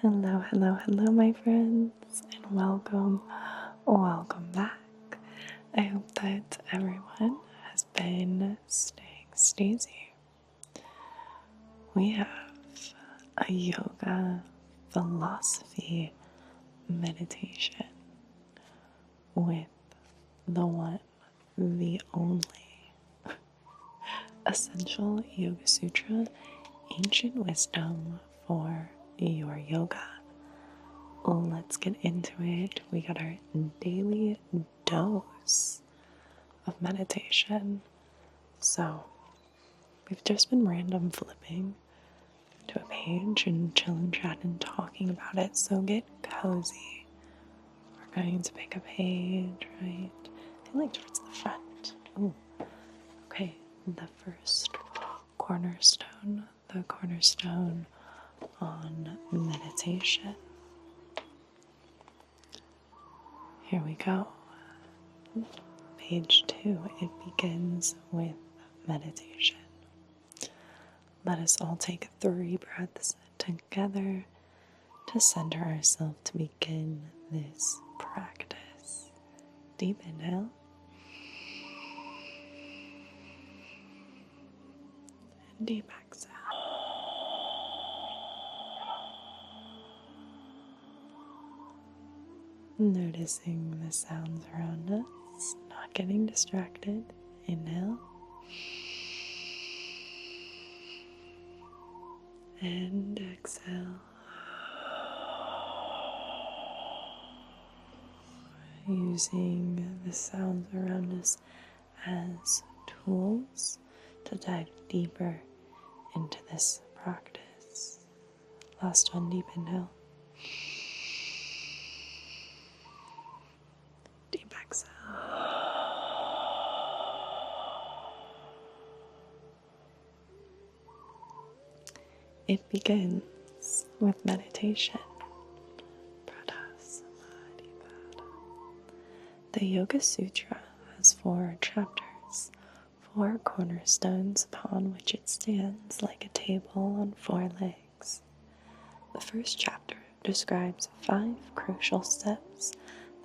Hello, hello, hello, my friends, and welcome back. I hope that everyone has been staying steezy. We have a yoga philosophy meditation with the one, the only Essential Yoga Sutra, ancient wisdom for your yoga. Let's get into it. We got our daily dose of meditation. So, we've just been random flipping to a page and chilling, chatting, talking about it. So, get cozy. We're going to pick a page, right? I feel like towards the front. Ooh. Okay, the first cornerstone, the cornerstone on meditation. Here we go. Page 2, it begins with meditation. Let us all take 3 breaths together to center ourselves to begin this practice. Deep inhale. And deep exhale. Noticing the sounds around us, not getting distracted. Inhale. And exhale. Using the sounds around us as tools to dive deeper into this practice. Last one, deep inhale. Deep exhale. It begins with meditation. The Yoga Sutra has 4 chapters, 4 cornerstones upon which it stands like a table on 4 legs. The first chapter describes 5 crucial steps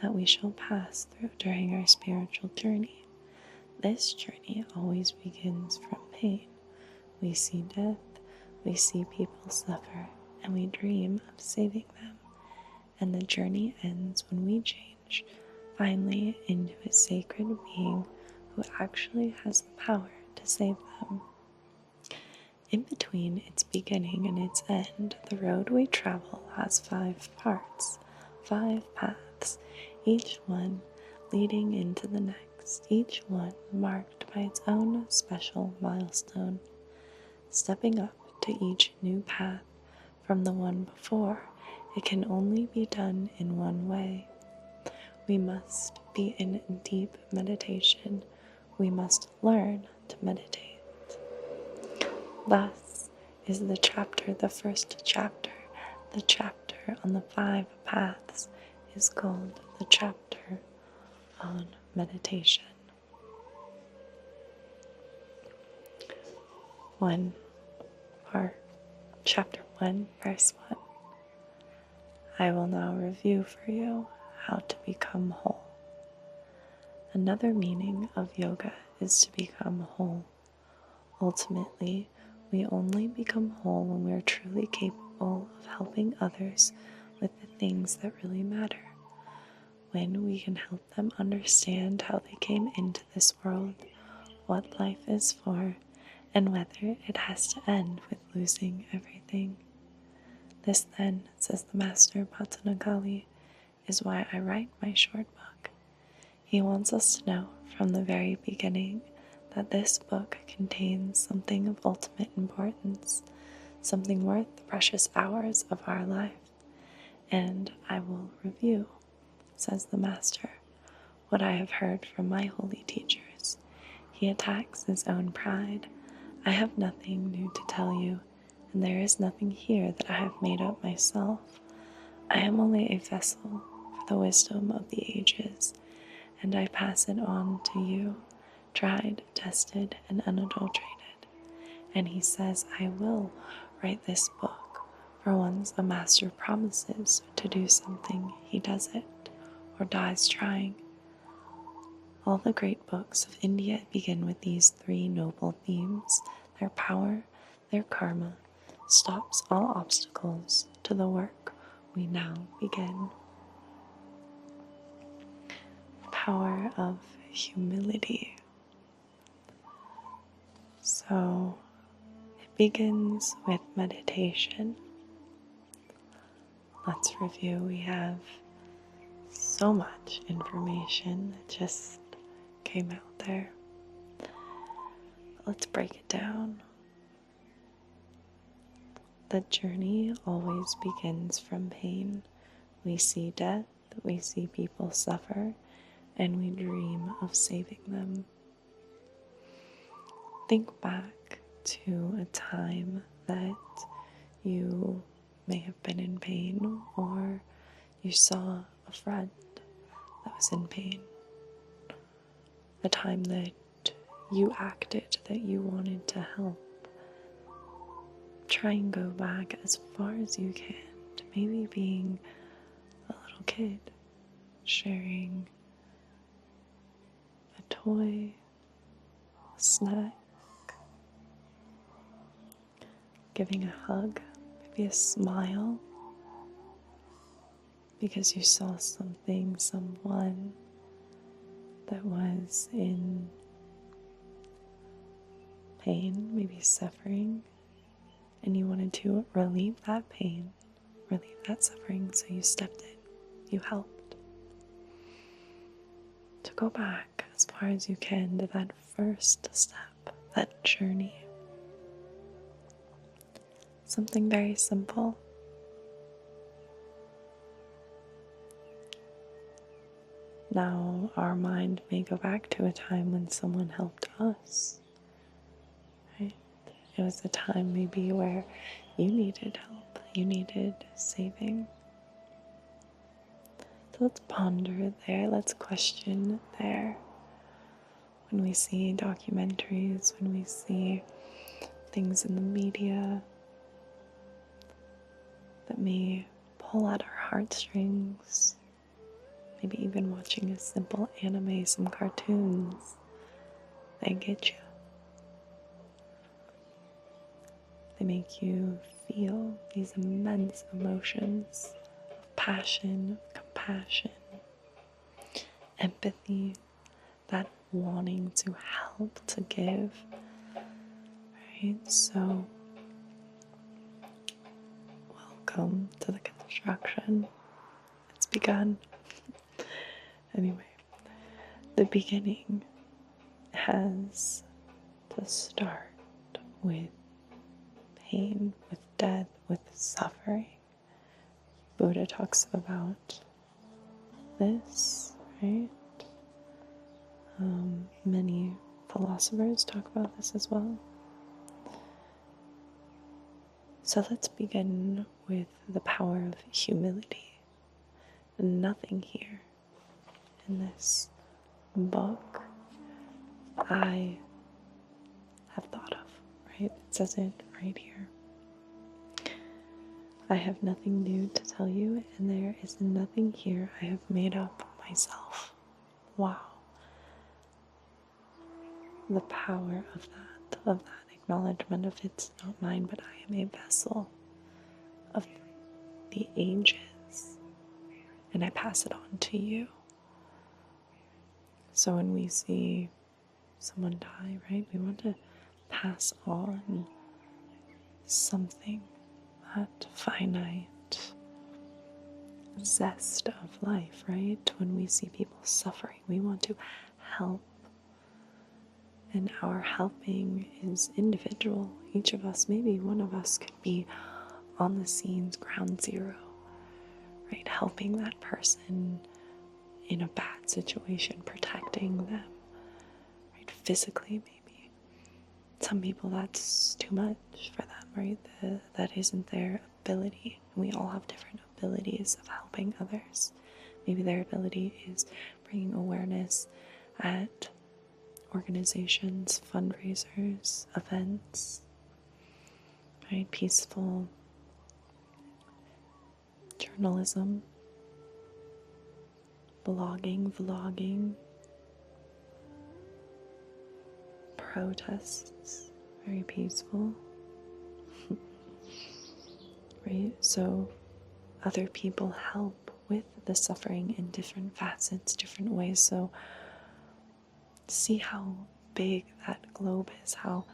that we shall pass through during our spiritual journey. This journey always begins from pain. We see death, we see people suffer, and we dream of saving them. And the journey ends when we change finally into a sacred being who actually has the power to save them. In between its beginning and its end, the road we travel has 5 parts, 5 paths, each one leading into the next, each one marked by its own special milestone. Stepping up to each new path from the one before, it can only be done in one way. We must be in deep meditation. We must learn to meditate. Thus is the chapter, the first chapter, the chapter on the 5 paths is called the chapter on meditation. 1 part, chapter 1, verse 1. I will now review for you how to become whole. Another meaning of yoga is to become whole. Ultimately, we only become whole when we are truly capable of helping others with the things that really matter. When we can help them understand how they came into this world, what life is for, and whether it has to end with losing everything. This then, says the Master Patanjali, is why I write my short book. He wants us to know from the very beginning that this book contains something of ultimate importance, something worth the precious hours of our life. And I will review, says the Master, what I have heard from my holy teachers. He attacks his own pride. I have nothing new to tell you, and there is nothing here that I have made up myself. I am only a vessel for the wisdom of the ages, and I pass it on to you, tried, tested, and unadulterated. And he says, I will write this book For once a master promises to do something, he does it, or dies trying. All the great books of India begin with these three noble themes. Their power, their karma, stops all obstacles to the work we now begin. Power of humility. So it begins with meditation. Let's review. We have so much information that just came out there. Let's break it down. The journey always begins from pain. We see death, we see people suffer, and we dream of saving them. Think back to a time that you may have been in pain, or you saw a friend that was in pain. The time that you acted, that you wanted to help. Try and go back as far as you can to maybe being a little kid, sharing a toy, a snack, giving a hug, maybe a smile, because you saw something, someone that was in pain, maybe suffering, and you wanted to relieve that pain, relieve that suffering, so you stepped in, you helped. To go back as far as you can to that first step, that journey. Something very simple. Now our mind may go back to a time when someone helped us, right? It was a time maybe where you needed help, you needed saving. So let's ponder there, let's question there. When we see documentaries, when we see things in the media that may pull at our heartstrings, maybe even watching a simple anime, some cartoons, they get you. They make you feel these immense emotions of passion, of compassion, empathy, that wanting to help, to give, right? So, welcome to the construction. It's begun. Anyway, the beginning has to start with pain, with death, with suffering. Buddha talks about this, right? Many philosophers talk about this as well. So let's begin with the power of humility. Nothing here in this book I have thought of, right? It says it right here. I have nothing new to tell you, and there is nothing here I have made up myself. Wow. The power of that acknowledgement of it's not mine, but I am a vessel of the ages, and I pass it on to you. So when we see someone die, right, we want to pass on something, that finite zest of life, right? When we see people suffering, we want to help. And our helping is individual. Each of us, maybe one of us could be on the scene's ground zero, right? Helping that person in a bad situation, protecting them, right? Physically, maybe. Some people, that's too much for them, right? That isn't their ability. We all have different abilities of helping others. Maybe their ability is bringing awareness at organizations, fundraisers, events, right? Peaceful journalism, blogging, vlogging, protests, very peaceful, right? So other people help with the suffering in different facets, different ways. So see how big that globe is, how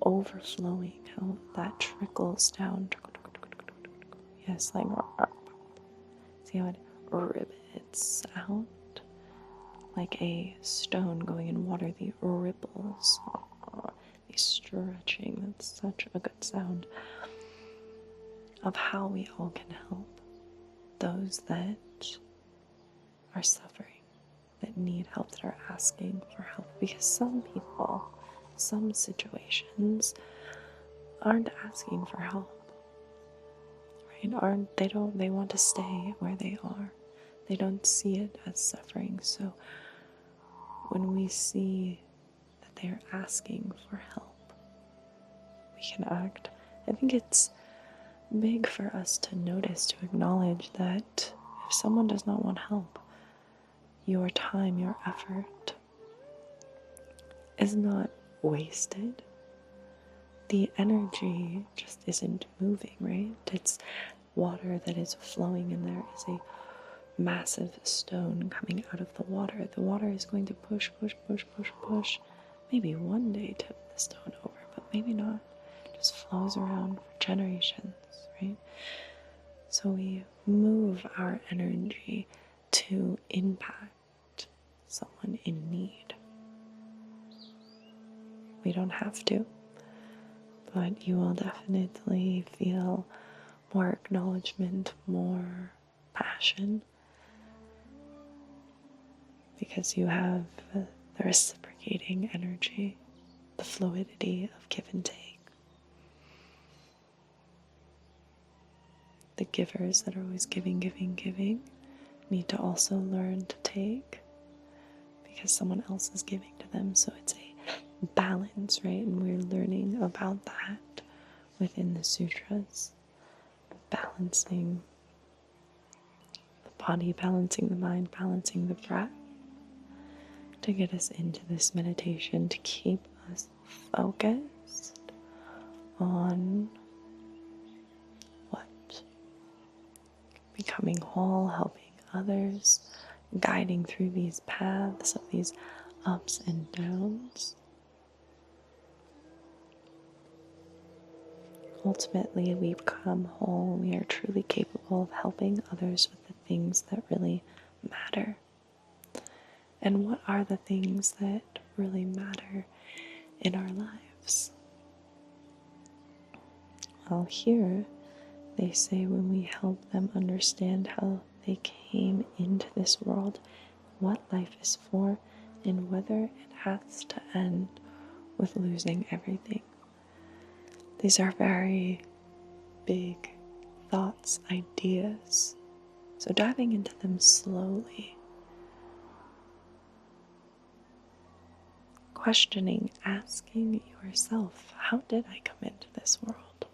overflowing, how that trickles down. Yes, like, see how it ribbons out like a stone going in water, the ripples, the stretching. That's such a good sound of how we all can help those that are suffering, that need help, that are asking for help. Because some people, some situations aren't asking for help, right? They want to stay where they are. They don't see it as suffering. So when we see that they are asking for help, we can act. I think it's big for us to notice, to acknowledge that if someone does not want help, your time, your effort is not wasted. The energy just isn't moving, right? It's water that is flowing, and there is a massive stone coming out of the water. The water is going to push, maybe one day tip the stone over, but maybe not. It just flows around for generations, right? So we move our energy to impact someone in need. We don't have to, but you will definitely feel more acknowledgement, more passion, because you have the reciprocating energy, the fluidity of give and take. The givers that are always giving need to also learn to take, because someone else is giving to them. So it's a balance, right? And we're learning about that within the sutras. Balancing the body, balancing the mind, balancing the breath, to get us into this meditation, to keep us focused on what? Becoming whole, helping others, guiding through these paths of these ups and downs. Ultimately, we become whole. We are truly capable of helping others with the things that really matter. And what are the things that really matter in our lives? Well, here they say when we help them understand how they came into this world, what life is for, and whether it has to end with losing everything. These are very big thoughts, ideas. So diving into them slowly, questioning, asking yourself, how did I come into this world?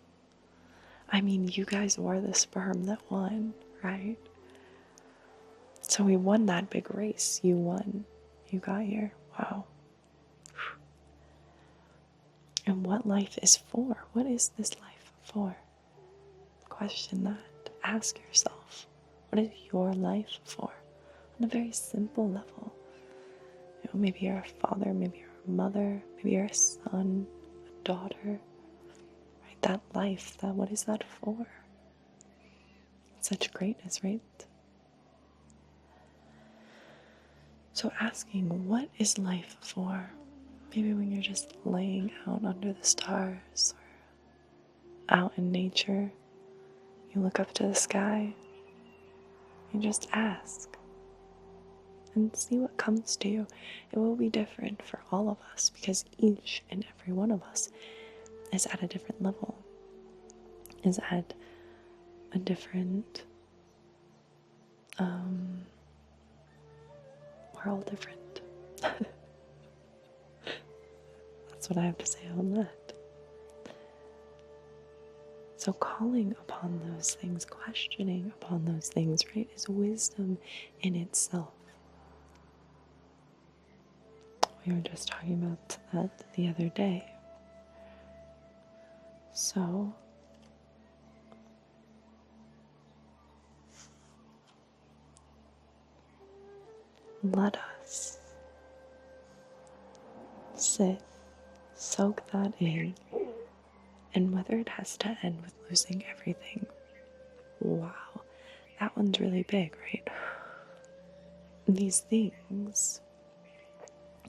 I mean, you guys were the sperm that won, right? So we won that big race. You won. You got here. Wow. And what life is for? What is this life for? Question that. Ask yourself, what is your life for? On a very simple level. You know, maybe you're a father, maybe you're a mother, maybe you're a son, a daughter. Right? That life, what is that for? It's such greatness, right? So asking, what is life for? Maybe when you're just laying out under the stars or out in nature, you look up to the sky, you just ask and see what comes to you. It will be different for all of us because each and every one of us is at a different level, is at a different, we're all different. That's what I have to say on that. So calling upon those things, questioning upon those things, right, is wisdom in itself. We were just talking about that the other day. So, let us sit, soak that in, and whether it has to end with losing everything, wow, that one's really big, right? These things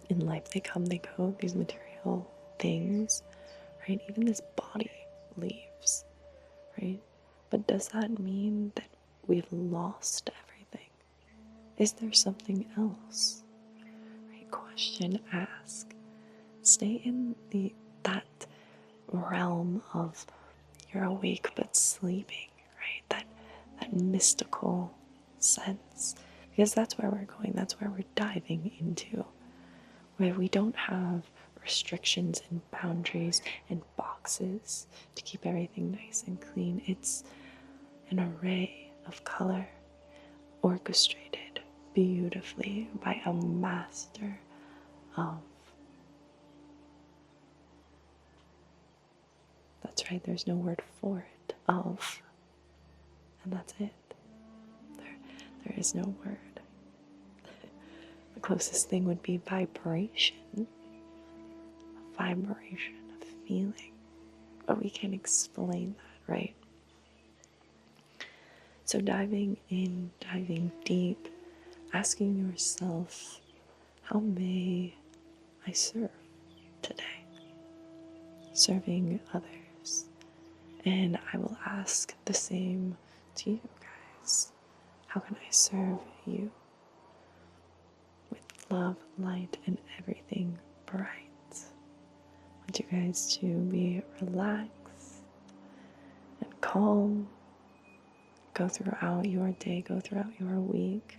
in life, they come, they go, these material things, right? Even this body leaves, right? But does that mean that we've lost everything? Is there something else? Right? Question, ask. Stay in that realm of you're awake but sleeping, right? That mystical sense. Because that's where we're going, that's where we're diving into. Where we don't have restrictions and boundaries and boxes to keep everything nice and clean. It's an array of color orchestrated beautifully by a master of. That's right, there's no word for it. Of. And that's it. There is no word. The closest thing would be vibration. A vibration of feeling. But we can't explain that, right? So diving in, diving deep, asking yourself, how may I serve today? Serving others. And I will ask the same to you guys. How can I serve you? With love, light, and everything bright. I want you guys to be relaxed and calm. Go throughout your day, go throughout your week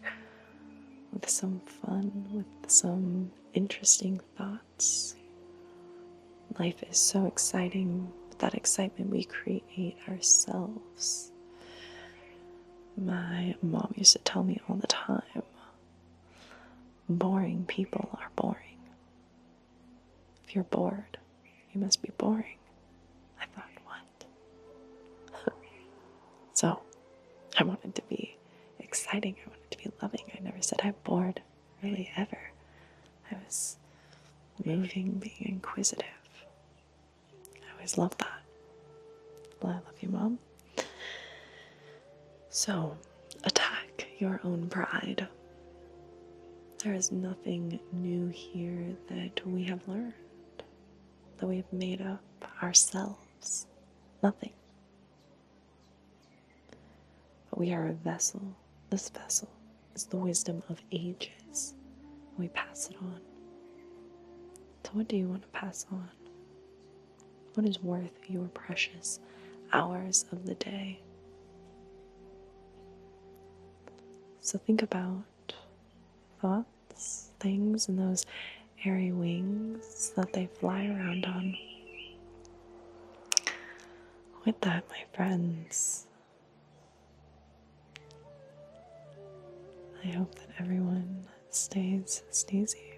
with some fun, with some interesting thoughts. Life is so exciting. With that excitement, we create ourselves. My mom used to tell me all the time, boring people are boring. If you're bored, you must be boring. I thought, what? So, I wanted to be exciting. I wanted to be loving. I never said I'm bored, really, ever. I was moving, being inquisitive. I always loved that. Well, I love you, Mom. So, attack your own pride. There is nothing new here that we have learned, that we have made up ourselves. Nothing. But we are a vessel. This vessel is the wisdom of ages. We pass it on. So what do you want to pass on? What is worth your precious hours of the day? So think about thoughts, things, and those airy wings that they fly around on. With that, my friends, I hope that everyone stays here.